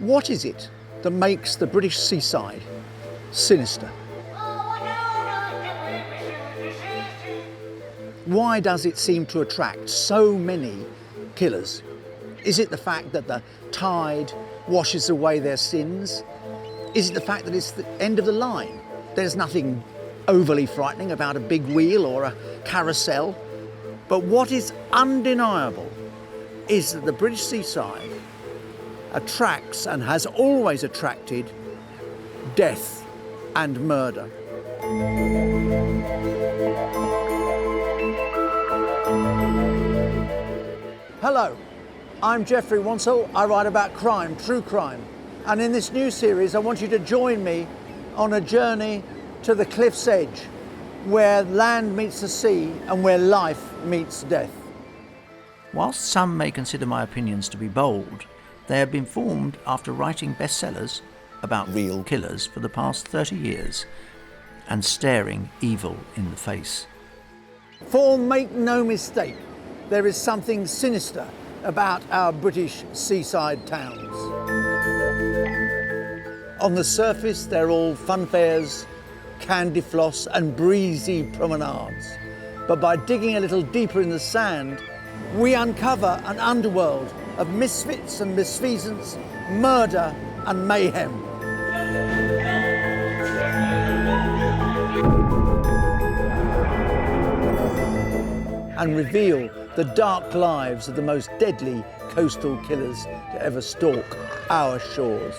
What is it that makes the British seaside sinister? Why does it seem to attract so many killers? Is it the fact that the tide washes away their sins? Is it the fact that it's the end of the line? There's nothing overly frightening about a big wheel or a carousel. But what is undeniable is that the British seaside attracts and has always attracted death and murder. Hello, I'm Geoffrey Wansell. I write about crime, true crime. And in this new series, I want you to join me on a journey to the cliff's edge, where land meets the sea and where life meets death. Whilst some may consider my opinions to be bold, they have been formed after writing bestsellers about real killers for the past 30 years and staring evil in the face. For make no mistake, there is something sinister about our British seaside towns. On the surface, they're all funfairs, candy floss and breezy promenades. But by digging a little deeper in the sand, we uncover an underworld of misfits and misfeasance, murder and mayhem. And reveal the dark lives of the most deadly coastal killers to ever stalk our shores.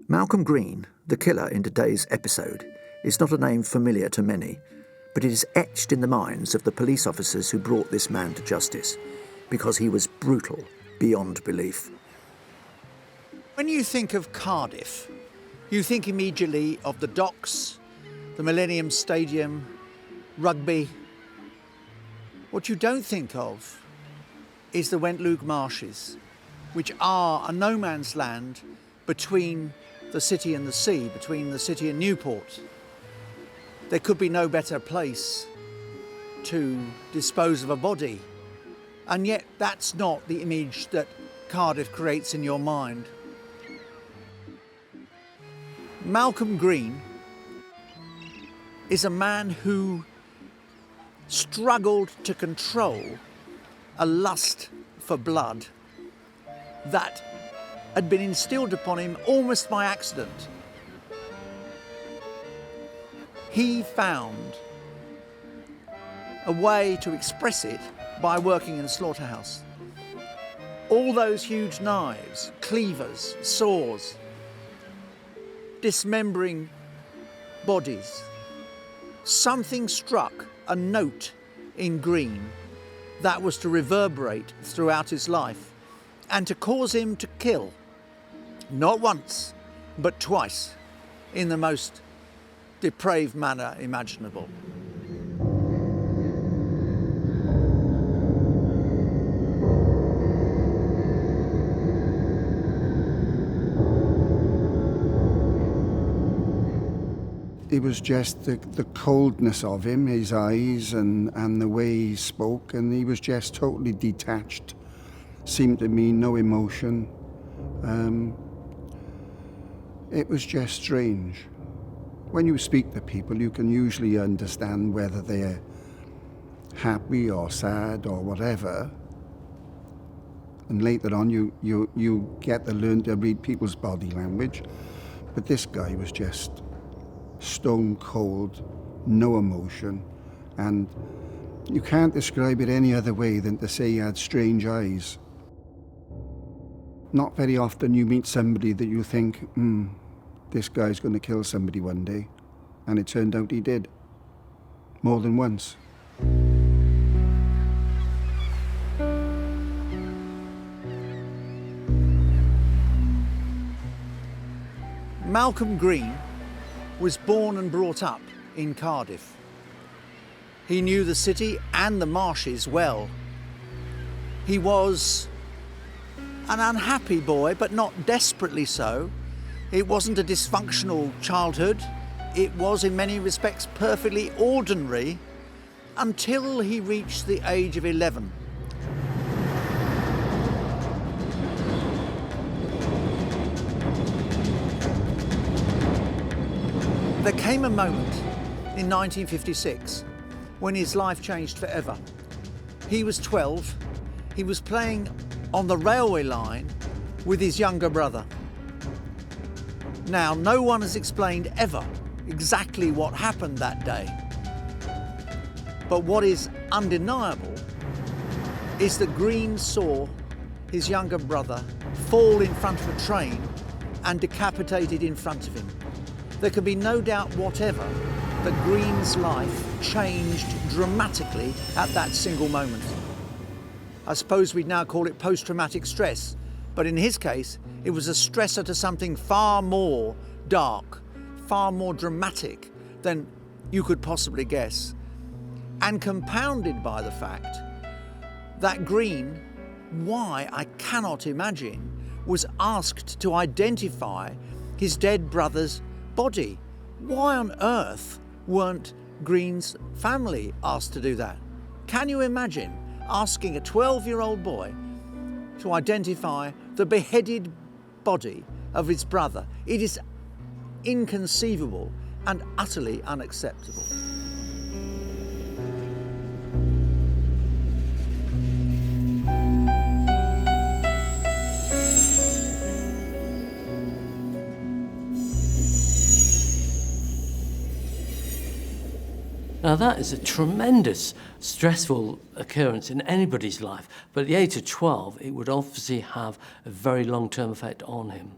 Malcolm Green, the killer in today's episode, is not a name familiar to many, but it is etched in the minds of the police officers who brought this man to justice, because he was brutal beyond belief. When you think of Cardiff, you think immediately of the docks, the Millennium Stadium, rugby. What you don't think of is the Wentloog Marshes, which are a no man's land between the city and the sea, between the city and Newport. There could be no better place to dispose of a body. And yet that's not the image that Cardiff creates in your mind. Malcolm Green is a man who struggled to control a lust for blood that had been instilled upon him almost by accident. He found a way to express it by working in a slaughterhouse. All those huge knives, cleavers, saws, dismembering bodies. Something struck a note in Green that was to reverberate throughout his life and to cause him to kill. Not once, but twice, in the most depraved manner imaginable. It was just the coldness of him, his eyes and the way he spoke, and he was just totally detached. Seemed to me no emotion. It was just strange. When you speak to people, you can usually understand whether they're happy or sad or whatever. And later on, you get to learn to read people's body language. But this guy was just stone cold, no emotion. And you can't describe it any other way than to say he had strange eyes. Not very often you meet somebody that you think, this guy's going to kill somebody one day. And it turned out he did. More than once. Malcolm Green was born and brought up in Cardiff. He knew the city and the marshes well. He was an unhappy boy, but not desperately so. It wasn't a dysfunctional childhood. It was, in many respects, perfectly ordinary until he reached the age of 11. There came a moment in 1956 when his life changed forever. He was 12. He was playing on the railway line with his younger brother. Now, no one has explained ever exactly what happened that day. But what is undeniable is that Green saw his younger brother fall in front of a train and decapitated in front of him. There can be no doubt whatever that Green's life changed dramatically at that single moment. I suppose we'd now call it post-traumatic stress, but in his case, it was a stressor to something far more dark, far more dramatic than you could possibly guess, and compounded by the fact that Green, why I cannot imagine, was asked to identify his dead brother's body. Why on earth weren't Green's family asked to do that? Can you imagine asking a 12-year-old boy to identify the beheaded body of his brother? It is inconceivable and utterly unacceptable. Now that is a tremendous stressful occurrence in anybody's life, but at the age of 12 it would obviously have a very long-term effect on him.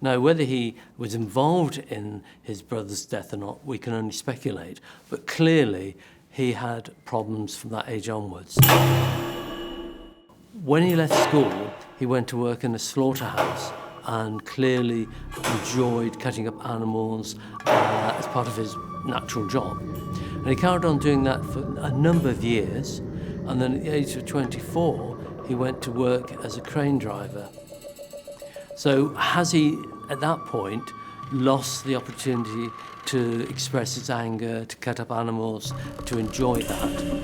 Now whether he was involved in his brother's death or not, we can only speculate, but clearly he had problems from that age onwards. When he left school, he went to work in a slaughterhouse and clearly enjoyed cutting up animals as part of his natural job. And he carried on doing that for a number of years, and then at the age of 24, he went to work as a crane driver. So has he, at that point, lost the opportunity to express his anger, to cut up animals, to enjoy that?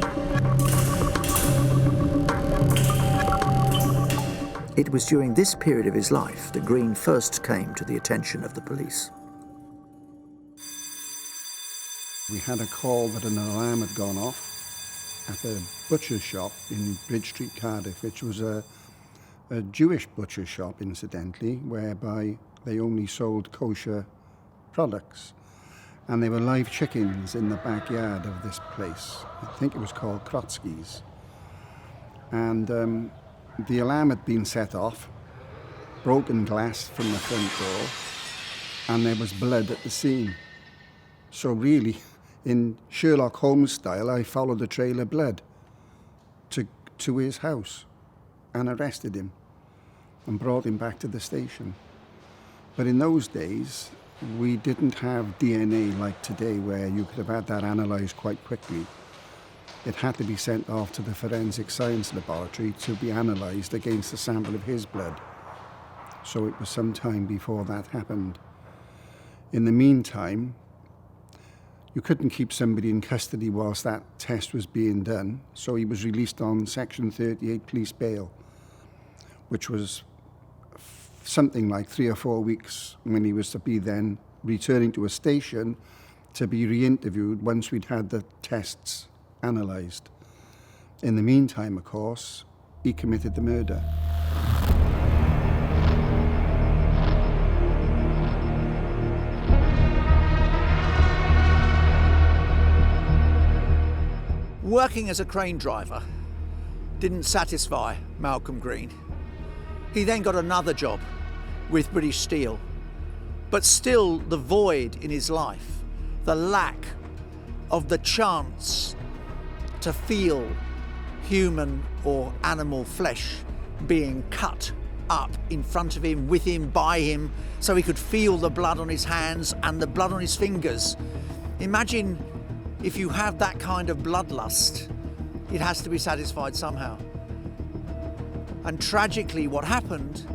It was during this period of his life that Green first came to the attention of the police. We had a call that an alarm had gone off at the butcher's shop in Bridge Street, Cardiff, which was a Jewish butcher's shop, incidentally, whereby they only sold kosher products. And there were live chickens in the backyard of this place. I think it was called Krotsky's. And the alarm had been set off, broken glass from the front door, and there was blood at the scene. So really, in Sherlock Holmes style, I followed a trail of blood to his house and arrested him and brought him back to the station. But in those days, we didn't have DNA like today, where you could have had that analysed quite quickly. It had to be sent off to the forensic science laboratory to be analysed against a sample of his blood. So it was some time before that happened. In the meantime, you couldn't keep somebody in custody whilst that test was being done, so he was released on Section 38 police bail, which was something like 3 or 4 weeks, when he was to be then returning to a station to be re-interviewed once we'd had the tests analysed. In the meantime, of course, he committed the murder. Working as a crane driver didn't satisfy Malcolm Green. He then got another job with British Steel, but still the void in his life, the lack of the chance to feel human or animal flesh being cut up in front of him, with him, by him, so he could feel the blood on his hands and the blood on his fingers. Imagine if you have that kind of bloodlust, it has to be satisfied somehow. And tragically, what happened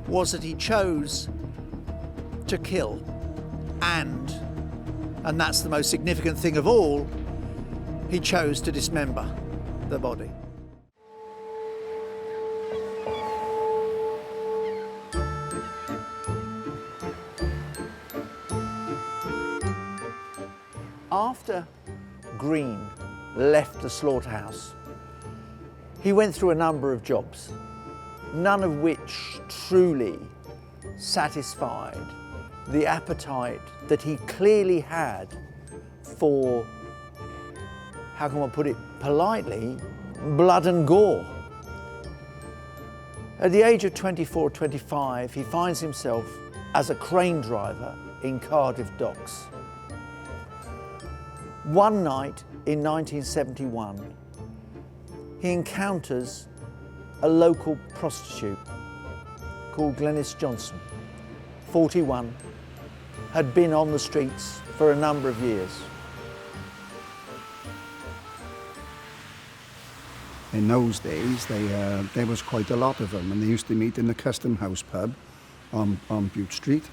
was that he chose to kill, and that's the most significant thing of all, he chose to dismember the body. After Green left the slaughterhouse, he went through a number of jobs, none of which truly satisfied the appetite that he clearly had for, how can one put it politely, blood and gore. At the age of 24, 25, he finds himself as a crane driver in Cardiff docks. One night in 1971, he encounters a local prostitute called Glenys Johnson, 41, had been on the streets for a number of years. In those days, there was quite a lot of them, and they used to meet in the Custom House pub on Bute Street.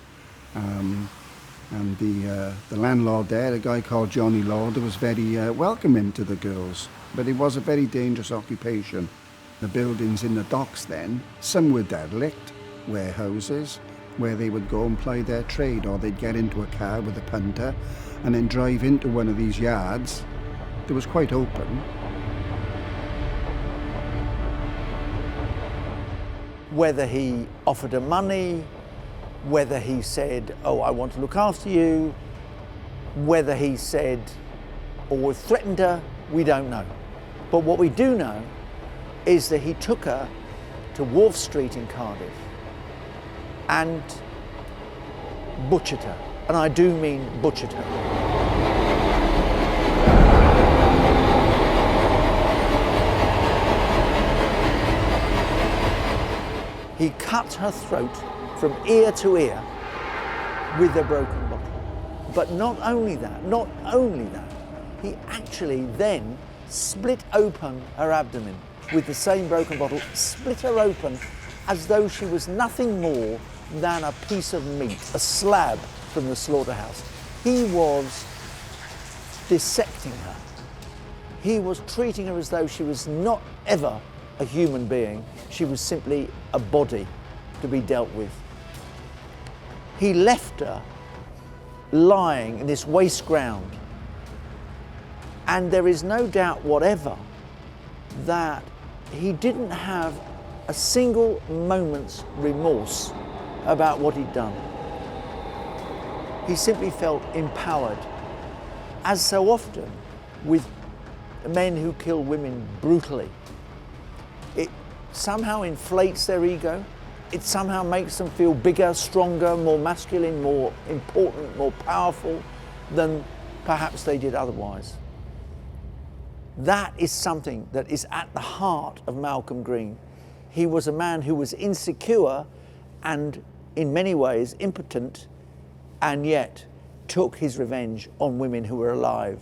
And the landlord there, a guy called Johnny Lauder, was very welcoming to the girls, but it was a very dangerous occupation. The buildings in the docks then, some were derelict, warehouses, where they would go and ply their trade, or they'd get into a car with a punter and then drive into one of these yards that was quite open. Whether he offered her money, whether he said, oh, I want to look after you, whether he said or threatened her, we don't know. But what we do know is that he took her to Wharf Street in Cardiff and butchered her. And I do mean butchered her. He cut her throat from ear to ear with a broken bottle. But not only that, he actually then split open her abdomen with the same broken bottle, split her open as though she was nothing more than a piece of meat, a slab from the slaughterhouse. He was dissecting her. He was treating her as though she was not ever a human being. She was simply a body to be dealt with. He left her lying in this waste ground, and there is no doubt whatever that he didn't have a single moment's remorse about what he'd done. He simply felt empowered, as so often with men who kill women brutally. It somehow inflates their ego. It somehow makes them feel bigger, stronger, more masculine, more important, more powerful than perhaps they did otherwise. That is something that is at the heart of Malcolm Green. He was a man who was insecure and in many ways impotent, and yet took his revenge on women who were alive.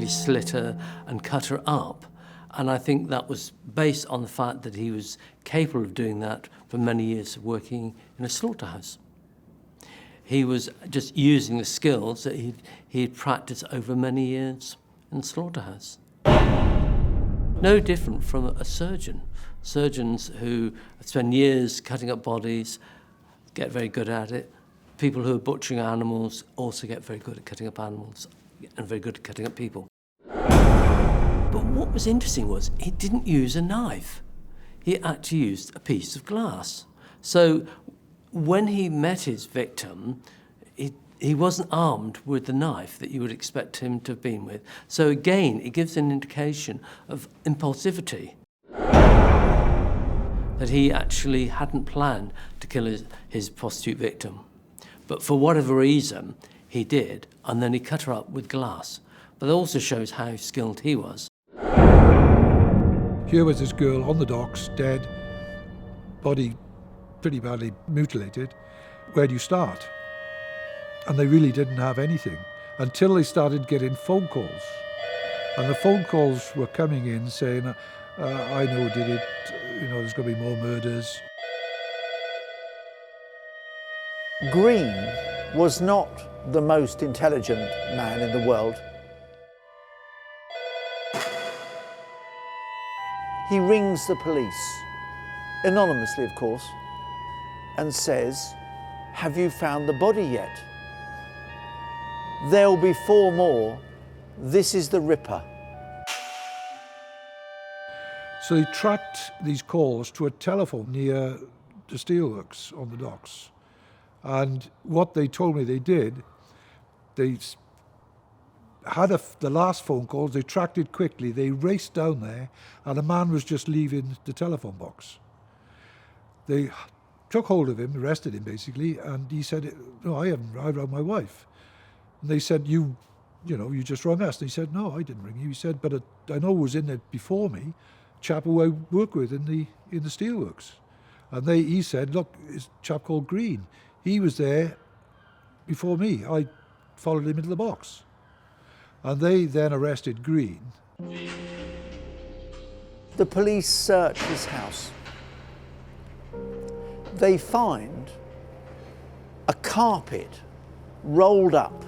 Slit her and cut her up, and I think that was based on the fact that he was capable of doing that for many years of working in a slaughterhouse. He was just using the skills that he'd practiced over many years in the slaughterhouse. No different from a surgeon. Surgeons who spend years cutting up bodies get very good at it. People who are butchering animals also get very good at cutting up animals and very good at cutting up people. But what was interesting was he didn't use a knife. He actually used a piece of glass. So when he met his victim, he wasn't armed with the knife that you would expect him to have been with. So again, it gives an indication of impulsivity, that he actually hadn't planned to kill his prostitute victim. But for whatever reason, he did, and then he cut her up with glass. But it also shows how skilled he was. Here was this girl on the docks, dead, body pretty badly mutilated. Where do you start? And they really didn't have anything until they started getting phone calls. And the phone calls were coming in saying, I know who did it, there's going to be more murders. Green was not the most intelligent man in the world. He rings the police, anonymously of course, and says, "Have you found the body yet? There'll be 4 more. This is the Ripper." So they tracked these calls to a telephone near the steelworks on the docks. And what they told me they did, they had the last phone calls, they tracked it quickly, they raced down there, and a man was just leaving the telephone box. They took hold of him, arrested him basically, and he said, "No, I haven't, I rang my wife." And they said, you just rang us. And he said, "No, I didn't ring you." He said, "But I know who was in there before me, a chap who I work with in the steelworks." And he said, "Look, it's a chap called Green. He was there before me. I followed him into the box." And they then arrested Green. The police search his house. They find a carpet rolled up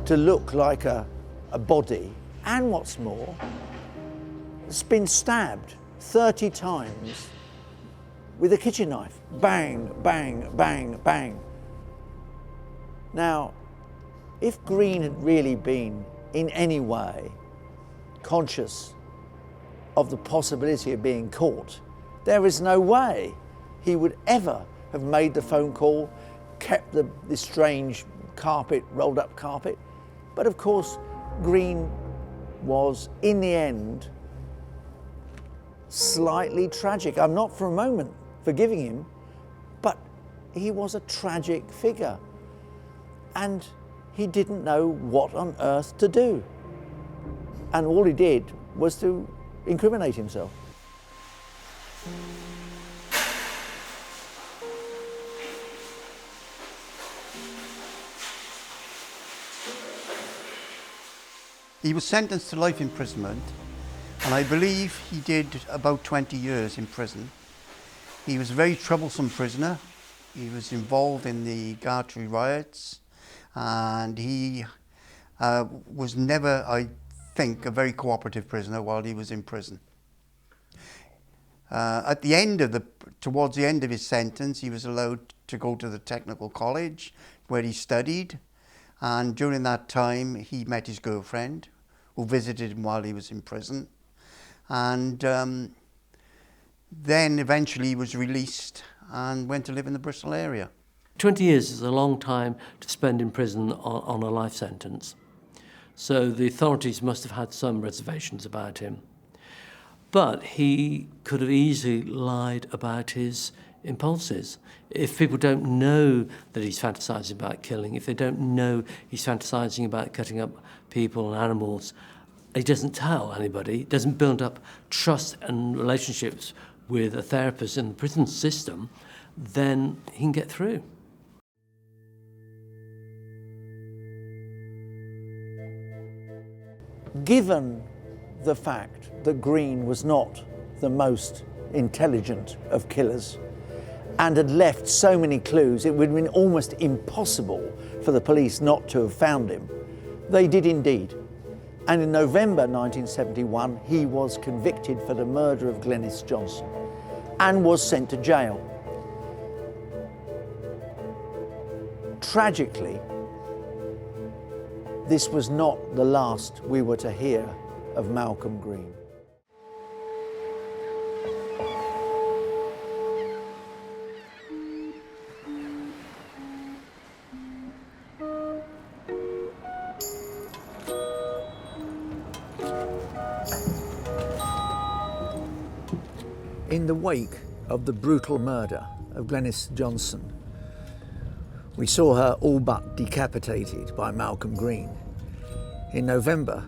to look like a body, and what's more, it's been stabbed 30 times with a kitchen knife. Bang, bang, bang, bang. Now, if Green had really been in any way conscious of the possibility of being caught, there is no way he would ever have made the phone call, kept this strange carpet, rolled up carpet. But of course, Green was, in the end, slightly tragic. I'm not for a moment forgiving him, but he was a tragic figure. And he didn't know what on earth to do. And all he did was to incriminate himself. He was sentenced to life imprisonment, and I believe he did about 20 years in prison. He was a very troublesome prisoner. He was involved in the Gartree riots, and he was never, I think, a very cooperative prisoner while he was in prison. Towards the end of his sentence, he was allowed to go to the technical college where he studied, and during that time he met his girlfriend, who visited him while he was in prison, and then eventually he was released and went to live in the Bristol area. 20 years is a long time to spend in prison on a life sentence. So the authorities must have had some reservations about him. But he could have easily lied about his impulses. If people don't know that he's fantasizing about killing, if they don't know he's fantasizing about cutting up people and animals, he doesn't tell anybody, doesn't build up trust and relationships with a therapist in the prison system, then he can get through. Given the fact that Green was not the most intelligent of killers and had left so many clues, it would have been almost impossible for the police not to have found him. They did indeed. And in November 1971, he was convicted for the murder of Glenys Johnson and was sent to jail. Tragically, this was not the last we were to hear of Malcolm Green. In the wake of the brutal murder of Glenys Johnson, we saw her all but decapitated by Malcolm Green. In November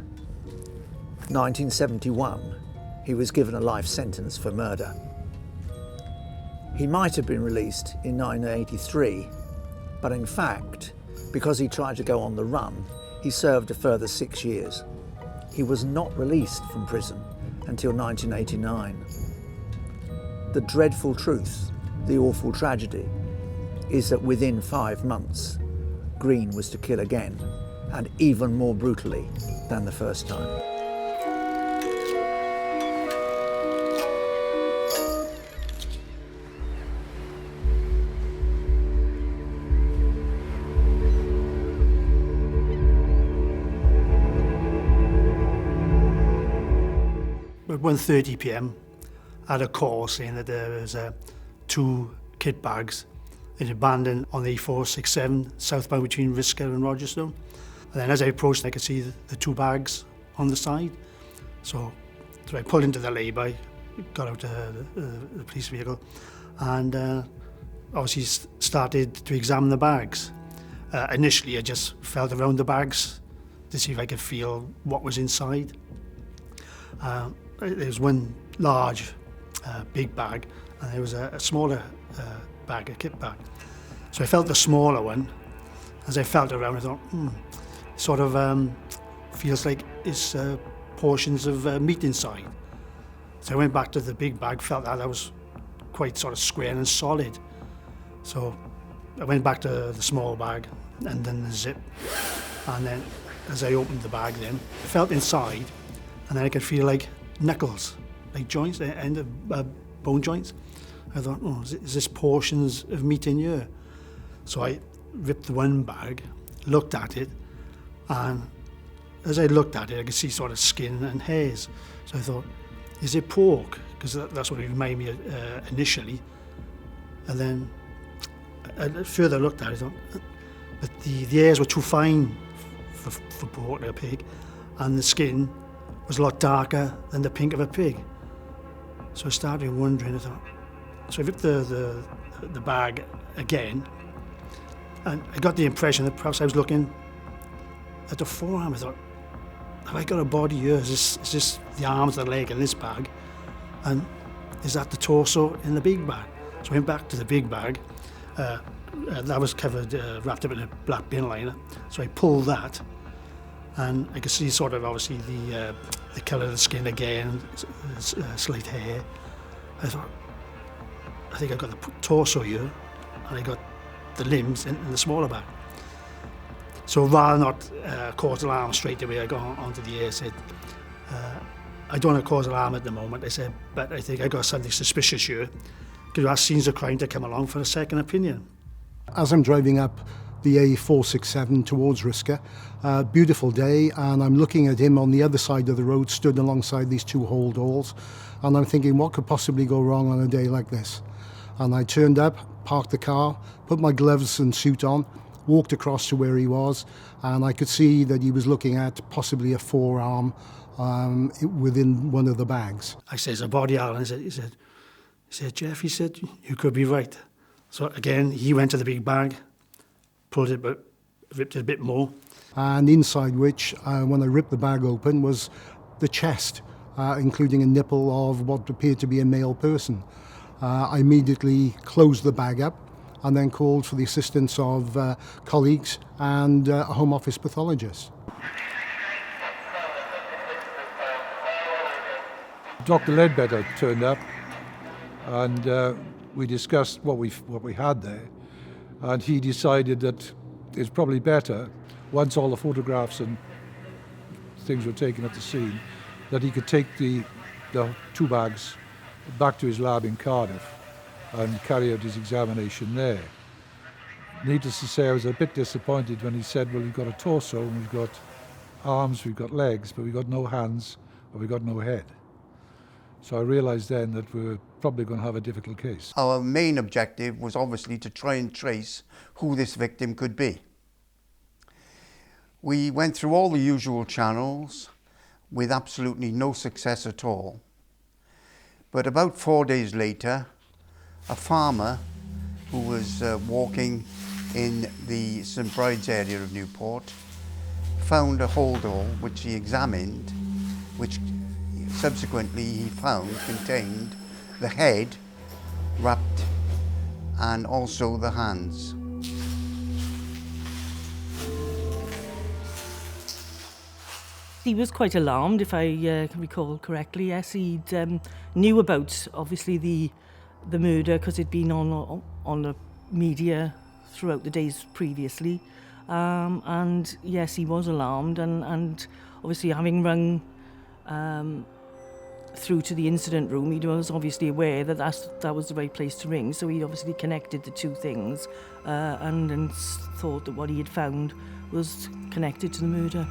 1971, he was given a life sentence for murder. He might have been released in 1983, but in fact, because he tried to go on the run, he served a further 6 years. He was not released from prison until 1989. The dreadful truth, the awful tragedy, is that within 5 months, Green was to kill again, and even more brutally than the first time. At 1:30 p.m, I had a call saying that there was 2 kit bags in abandoned on the A467 southbound between Risca and Rogerstone. And then as I approached, I could see the 2 bags on the side. So I pulled into the lay-by, got out the police vehicle, and obviously started to examine the bags. Initially, I just felt around the bags to see if I could feel what was inside. There was one large, big bag, and there was a smaller bag, a kit bag. So I felt the smaller one. As I felt around, I thought, sort of feels like it's portions of meat inside. So I went back to the big bag, felt that was quite sort of square and solid. So I went back to the small bag and then the zip. And then as I opened the bag then, I felt inside, and then I could feel like knuckles, like joints, the end of bone joints. I thought, is this portions of meat in here? So I ripped the one bag, looked at it, and as I looked at it, I could see sort of skin and hairs. So I thought, is it pork? Because that's what it reminded me initially. And then I further looked at it, I thought, but the hairs were too fine for pork, like a pig, and the skin was a lot darker than the pink of a pig. So I started wondering, I thought, so I ripped the bag again, and I got the impression that perhaps I was looking at the forearm. I thought, have I got a body here? Is this the arms, the leg in this bag? And is that the torso in the big bag? So I went back to the big bag. That was covered, wrapped up in a black bin liner. So I pulled that, and I could see sort of obviously the colour of the skin again, slight hair. I thought, I think I got the torso here, and I got the limbs in the smaller bag. So rather not cause alarm straight away, I got onto the air, said, I don't want to cause alarm at the moment. I said, but I think I got something suspicious here. Could you ask scenes of crime to come along for a second opinion? As I'm driving up the A467 towards Risca, beautiful day, and I'm looking at him on the other side of the road, stood alongside these 2 hold alls, and I'm thinking, what could possibly go wrong on a day like this? And I turned up, parked the car, put my gloves and suit on, walked across to where he was, and I could see that he was looking at possibly a forearm within one of the bags. I said, "There's a body, Alan." He said, "Jeff," he said, "you could be right." So again, he went to the big bag, pulled it, but ripped it a bit more. And inside which, when I ripped the bag open, was the chest, including a nipple of what appeared to be a male person. I immediately closed the bag up and then called for the assistance of colleagues and a Home Office pathologist. Dr. Ledbetter turned up, and we discussed what we had there, and he decided that it's probably better, once all the photographs and things were taken at the scene, that he could take the 2 bags back to his lab in Cardiff and carry out his examination there. Needless to say, I was a bit disappointed when he said, well, we've got a torso, and we've got arms, we've got legs, but we've got no hands, or we've got no head. So I realised then that we were probably going to have a difficult case. Our main objective was obviously to try and trace who this victim could be. We went through all the usual channels with absolutely no success at all. But about 4 days later, a farmer who was walking in the St Bride's area of Newport found a holdall which he examined, which subsequently he found contained the head wrapped and also the hands. He was quite alarmed, if I recall correctly. Yes, he knew about, obviously, the murder because it'd been on the media throughout the days previously. And yes, he was alarmed, and obviously having rung through to the incident room, he was obviously aware that that was the right place to ring, so he obviously connected the two things and thought that what he had found was connected to the murder.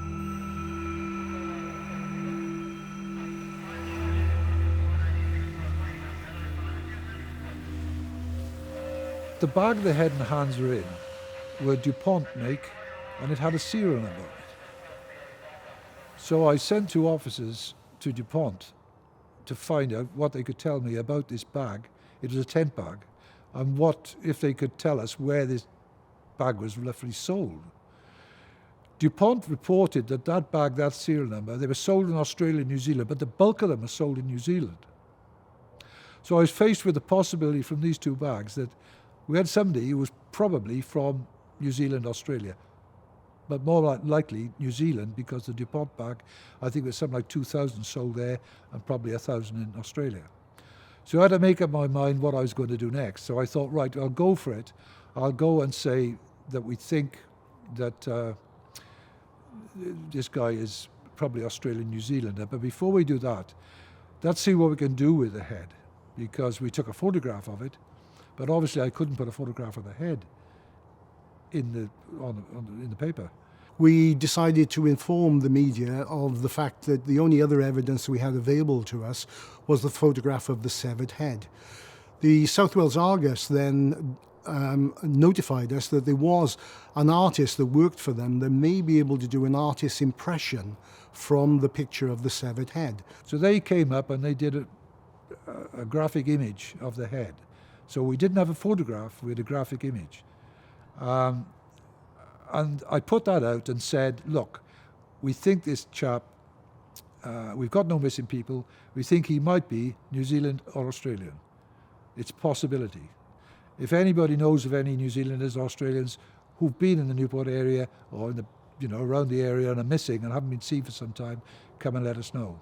The bag the head and hands were in were DuPont make, and it had a serial number on it. So I sent two officers to DuPont to find out what they could tell me about this bag. It was a tent bag, and what if they could tell us where this bag was roughly sold. DuPont reported that bag, that serial number, they were sold in Australia and New Zealand, but the bulk of them were sold in New Zealand. So I was faced with the possibility from these two bags that we had somebody who was probably from New Zealand, Australia, but more likely New Zealand, because the DuPont bag, I think there's something like 2,000 sold there and probably 1,000 in Australia. So I had to make up my mind what I was going to do next. So I thought, right, I'll go for it. I'll go and say that we think that this guy is probably Australian, New Zealander. But before we do that, let's see what we can do with the head, because we took a photograph of it. But obviously I couldn't put a photograph of the head in the paper. We decided to inform the media of the fact that the only other evidence we had available to us was the photograph of the severed head. The South Wales Argus then notified us that there was an artist that worked for them that may be able to do an artist's impression from the picture of the severed head. So they came up and they did a graphic image of the head. So we didn't have a photograph, we had a graphic image. And I put that out and said, look, we think this chap, we've got no missing people, we think he might be New Zealand or Australian. It's a possibility. If anybody knows of any New Zealanders or Australians who've been in the Newport area or in the, around the area and are missing and haven't been seen for some time, come and let us know.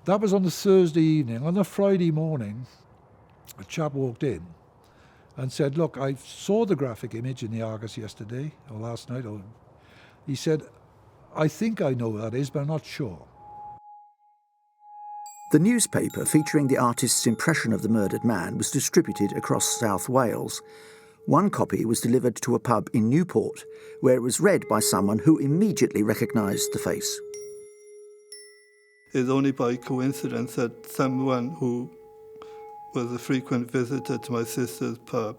That was on the Thursday evening. On the Friday morning, a chap walked in and said, look, I saw the graphic image in the Argus yesterday, or last night. He said, I think I know who that is, but I'm not sure. The newspaper featuring the artist's impression of the murdered man was distributed across South Wales. One copy was delivered to a pub in Newport, where it was read by someone who immediately recognised the face. It's only by coincidence that someone who was a frequent visitor to my sister's pub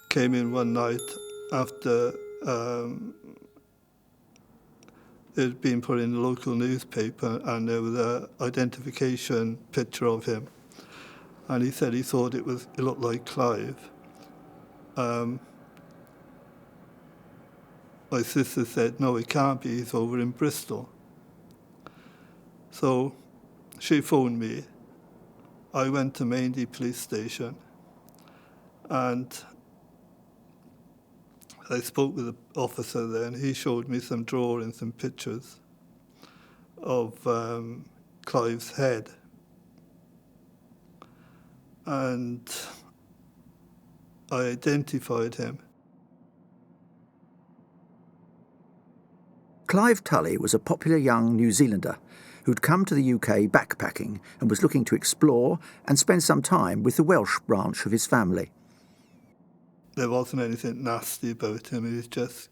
came in one night after it had been put in the local newspaper, and there was an identification picture of him, and he said he thought it looked like Clive. My sister said, no, it can't be, he's over in Bristol. So she phoned me. I went to Maindy police station and I spoke with the officer there, and he showed me some drawings and pictures of Clive's head. And I identified him. Clive Tully was a popular young New Zealander who'd come to the UK backpacking and was looking to explore and spend some time with the Welsh branch of his family. There wasn't anything nasty about him. He was just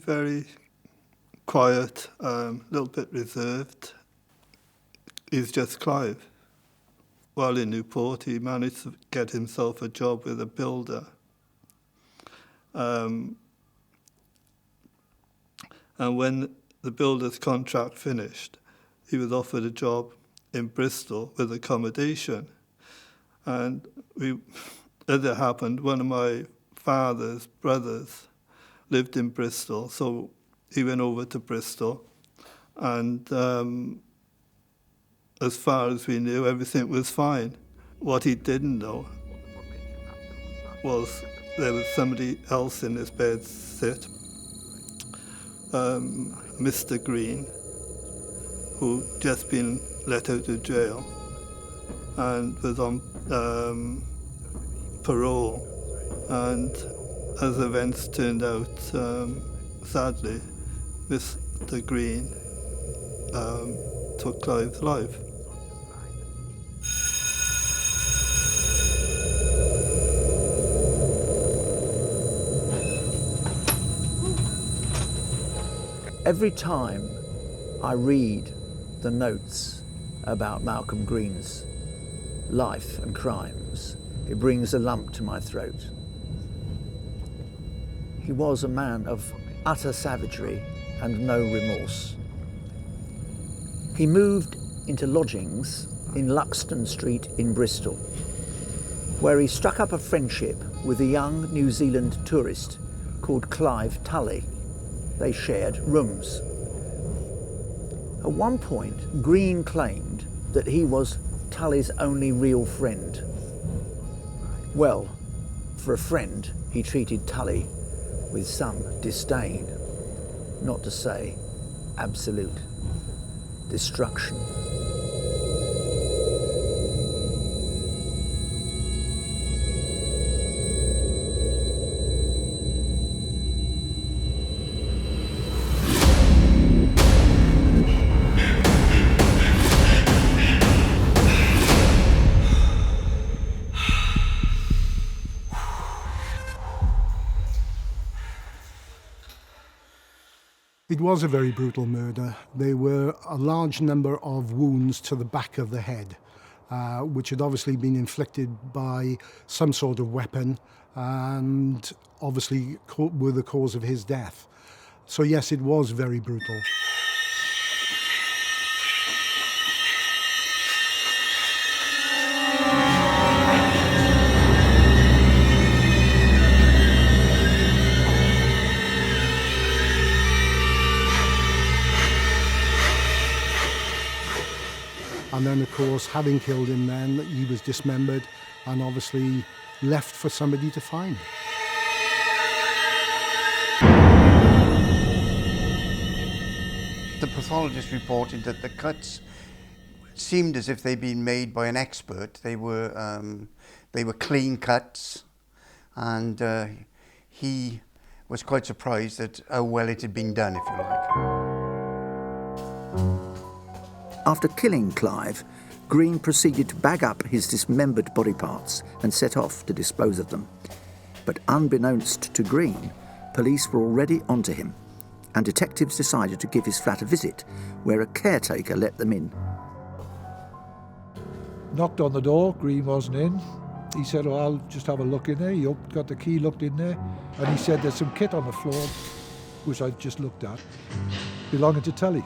very quiet, a little bit reserved. He's just Clive. While in Newport, he managed to get himself a job with a builder. And when the builder's contract finished, he was offered a job in Bristol with accommodation. And as it happened, one of my father's brothers lived in Bristol, so he went over to Bristol, and as far as we knew, everything was fine. What he didn't know was there was somebody else in his bed sit, Mr. Green, who'd just been let out of jail and was on parole. And as events turned out, sadly, Mr. Green took Clive's life. Every time I read the notes about Malcolm Green's life and crimes, it brings a lump to my throat. He was a man of utter savagery and no remorse. He moved into lodgings in Luxton Street in Bristol, where he struck up a friendship with a young New Zealand tourist called Clive Tully. They shared rooms. At one point, Green claimed that he was Tully's only real friend. Well, for a friend, he treated Tully with some disdain, not to say absolute destruction. It was a very brutal murder. There were a large number of wounds to the back of the head, which had obviously been inflicted by some sort of weapon and obviously were the cause of his death. So yes, it was very brutal. And then, of course, having killed him then, he was dismembered and obviously left for somebody to find. The pathologist reported that the cuts seemed as if they'd been made by an expert. They were clean cuts, and he was quite surprised at how well it had been done, if you like. After killing Clive, Green proceeded to bag up his dismembered body parts and set off to dispose of them. But unbeknownst to Green, police were already onto him, and detectives decided to give his flat a visit, where a caretaker let them in. Knocked on the door, Green wasn't in. He said, "Oh, I'll just have a look in there." He got the key, looked in there, and he said there's some kit on the floor, which I just looked at, belonging to Tully.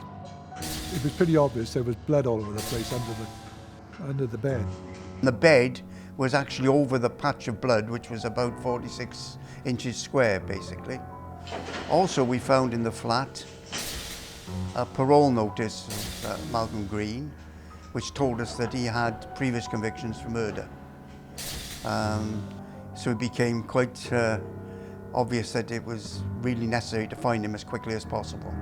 It was pretty obvious there was blood all over the place under the bed. The bed was actually over the patch of blood, which was about 46 inches square, basically. Also, we found in the flat a parole notice of Malcolm Green, which told us that he had previous convictions for murder. So it became quite obvious that it was really necessary to find him as quickly as possible.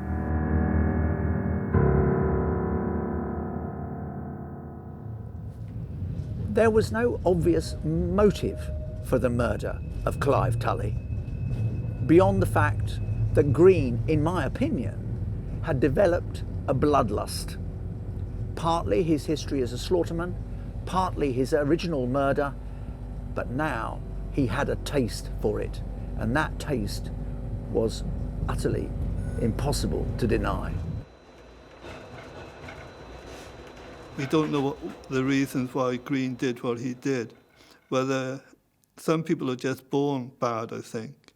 There was no obvious motive for the murder of Clive Tully, beyond the fact that Green, in my opinion, had developed a bloodlust. Partly his history as a slaughterman, partly his original murder, but now he had a taste for it, and that taste was utterly impossible to deny. We don't know what the reasons why Green did what he did. Whether some people are just born bad, I think,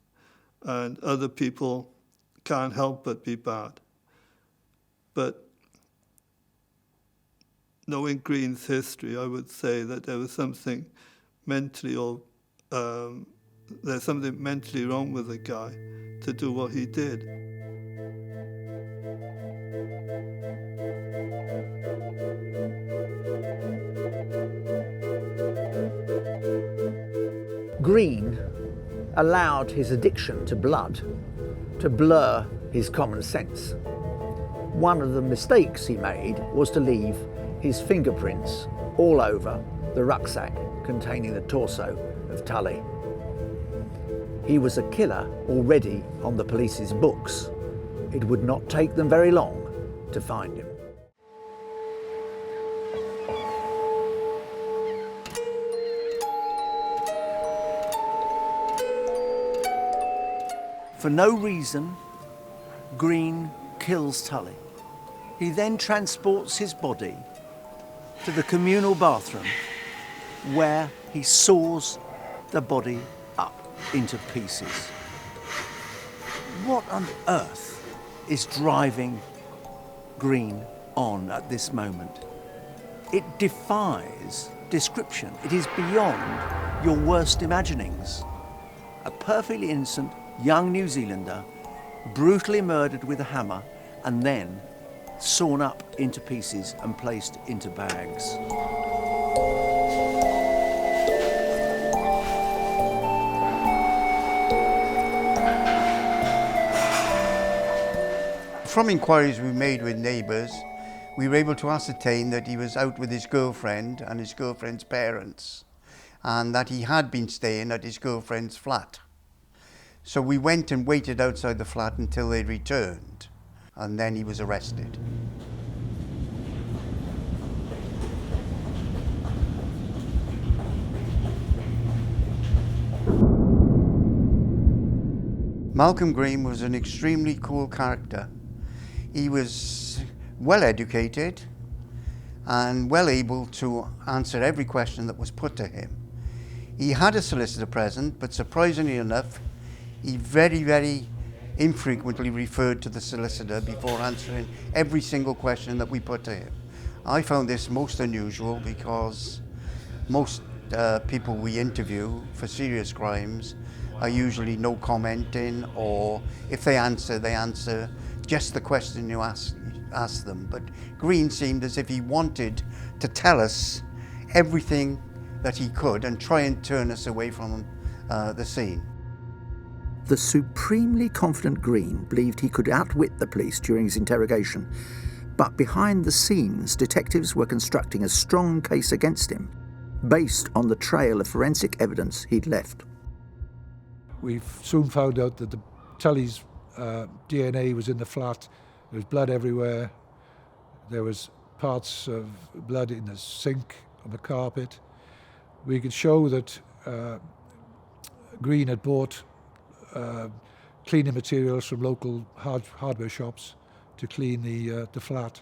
and other people can't help but be bad. But knowing Green's history, I would say that there was something mentally there's something mentally wrong with the guy to do what he did. Green allowed his addiction to blood to blur his common sense. One of the mistakes he made was to leave his fingerprints all over the rucksack containing the torso of Tully. He was a killer already on the police's books. It would not take them very long to find him. For no reason, Green kills Tully. He then transports his body to the communal bathroom where he saws the body up into pieces. What on earth is driving Green on at this moment? It defies description. It is beyond your worst imaginings. A perfectly innocent young New Zealander brutally murdered with a hammer and then sawn up into pieces and placed into bags. From inquiries we made with neighbours, we were able to ascertain that he was out with his girlfriend and his girlfriend's parents, and that he had been staying at his girlfriend's flat. So we went and waited outside the flat until they returned, and then he was arrested. Malcolm Green was an extremely cool character. He was well educated and well able to answer every question that was put to him. He had a solicitor present, but surprisingly enough, he very, very infrequently referred to the solicitor before answering every single question that we put to him. I found this most unusual because most people we interview for serious crimes are usually no commenting, or if they answer just the question you ask them. But Green seemed as if he wanted to tell us everything that he could and try and turn us away from the scene. The supremely confident Green believed he could outwit the police during his interrogation, but behind the scenes, detectives were constructing a strong case against him, based on the trail of forensic evidence he'd left. We soon found out that the Tully's DNA was in the flat. There was blood everywhere. There was parts of blood in the sink, on the carpet. We could show that Green had bought cleaning materials from local hardware shops to clean the flat.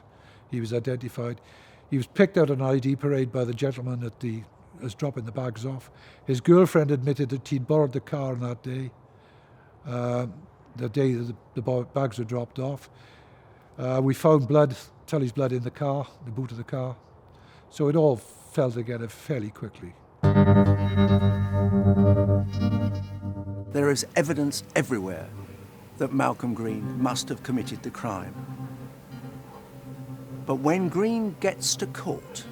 He was identified. He was picked out on an ID parade by the gentleman as dropping the bags off. His girlfriend admitted that he'd borrowed the car on that day, the day that the bags were dropped off. We found blood, Tully's blood in the car, the boot of the car. So it all fell together fairly quickly. There is evidence everywhere that Malcolm Green must have committed the crime. But when Green gets to court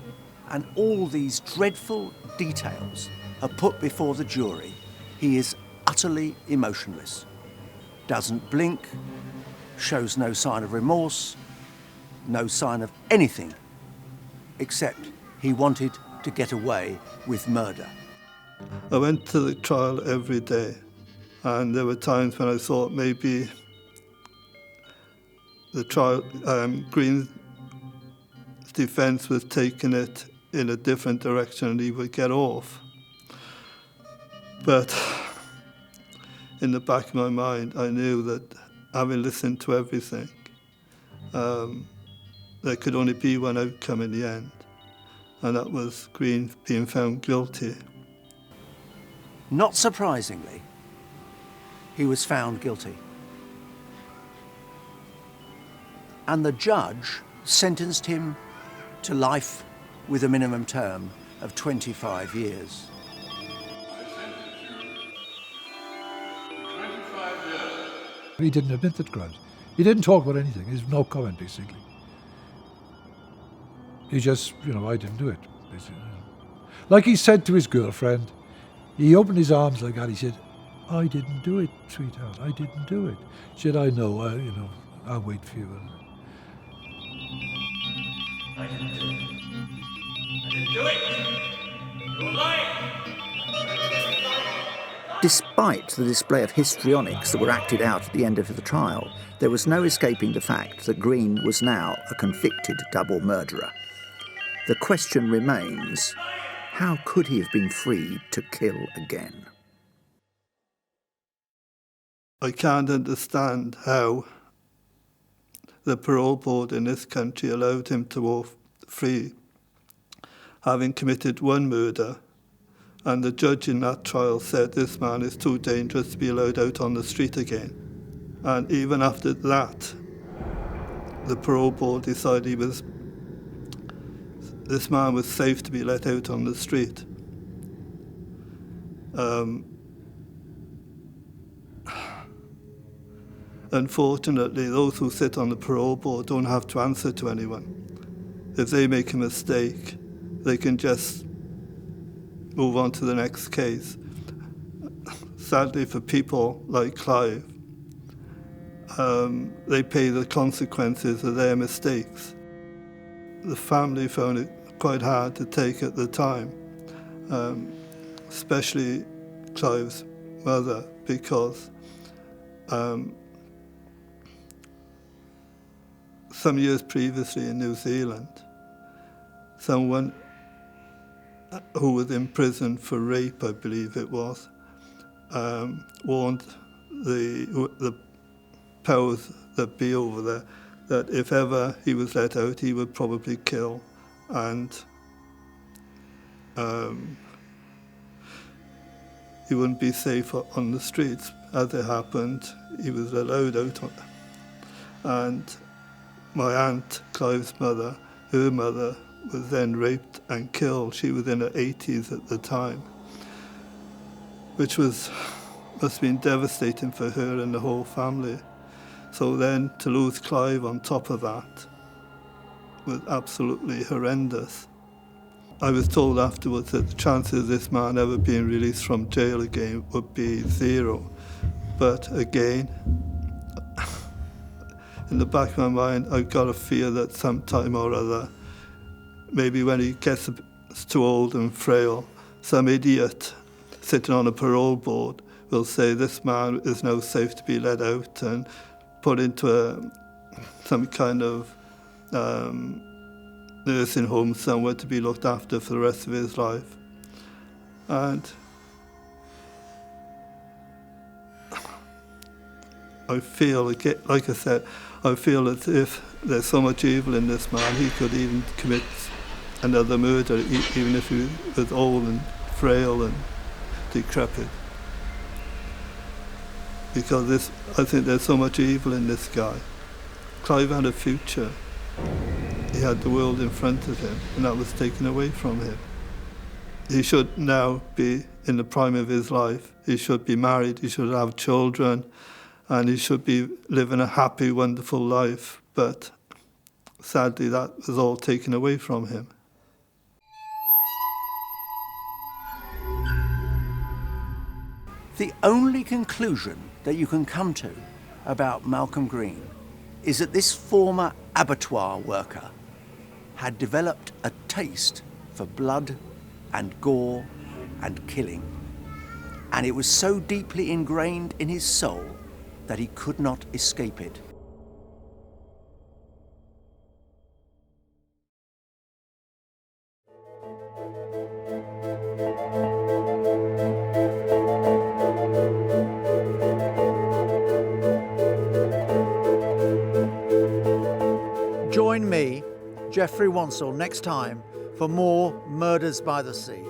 and all these dreadful details are put before the jury, he is utterly emotionless. Doesn't blink, shows no sign of remorse, no sign of anything, except he wanted to get away with murder. I went to the trial every day, and there were times when I thought maybe the trial, Green's defence was taking it in a different direction and he would get off. But in the back of my mind, I knew that having listened to everything, there could only be one outcome in the end, and that was Green being found guilty. Not surprisingly, he was found guilty. And the judge sentenced him to life with a minimum term of 25 years. He didn't admit that crime. He didn't talk about anything. There's no comment, basically. He just, I didn't do it, basically. Like he said to his girlfriend, he opened his arms like that. He said, "I didn't do it, sweetheart. I didn't do it." She said, "I know. I'll wait for you." I didn't do it. I didn't do it. You're lying. Despite the display of histrionics that were acted out at the end of the trial, there was no escaping the fact that Green was now a convicted double murderer. The question remains, how could he have been freed to kill again? I can't understand how the parole board in this country allowed him to walk free, having committed one murder, and the judge in that trial said this man is too dangerous to be allowed out on the street again. And even after that, the parole board decided this man was safe to be let out on the street. Unfortunately, those who sit on the parole board don't have to answer to anyone. If they make a mistake, they can just move on to the next case. Sadly for people like Clive, they pay the consequences of their mistakes. The family found it quite hard to take at the time, especially Clive's mother, because some years previously in New Zealand, someone who was in prison for rape, I believe it was, warned the powers that be over there that if ever he was let out, he would probably kill, and he wouldn't be safe on the streets. As it happened, he was allowed out, and my aunt, Clive's mother, her mother, was then raped and killed. She was in her 80s at the time, which must have been devastating for her and the whole family. So then to lose Clive on top of that was absolutely horrendous. I was told afterwards that the chances of this man ever being released from jail again would be 0. But again, in the back of my mind, I've got a fear that sometime or other, maybe when he gets too old and frail, some idiot sitting on a parole board will say this man is now safe to be let out and put into some kind of nursing home somewhere to be looked after for the rest of his life. And I feel, like I said, I feel as if there's so much evil in this man, he could even commit another murder, even if he was old and frail and decrepit. Because I think there's so much evil in this guy. Clive had a future. He had the world in front of him, and that was taken away from him. He should now be in the prime of his life. He should be married, he should have children, and he should be living a happy, wonderful life. But sadly, that was all taken away from him. The only conclusion that you can come to about Malcolm Green is that this former abattoir worker had developed a taste for blood and gore and killing. And it was so deeply ingrained in his soul that he could not escape it. Join me, Geoffrey Wansell, next time for more Murders by the Sea.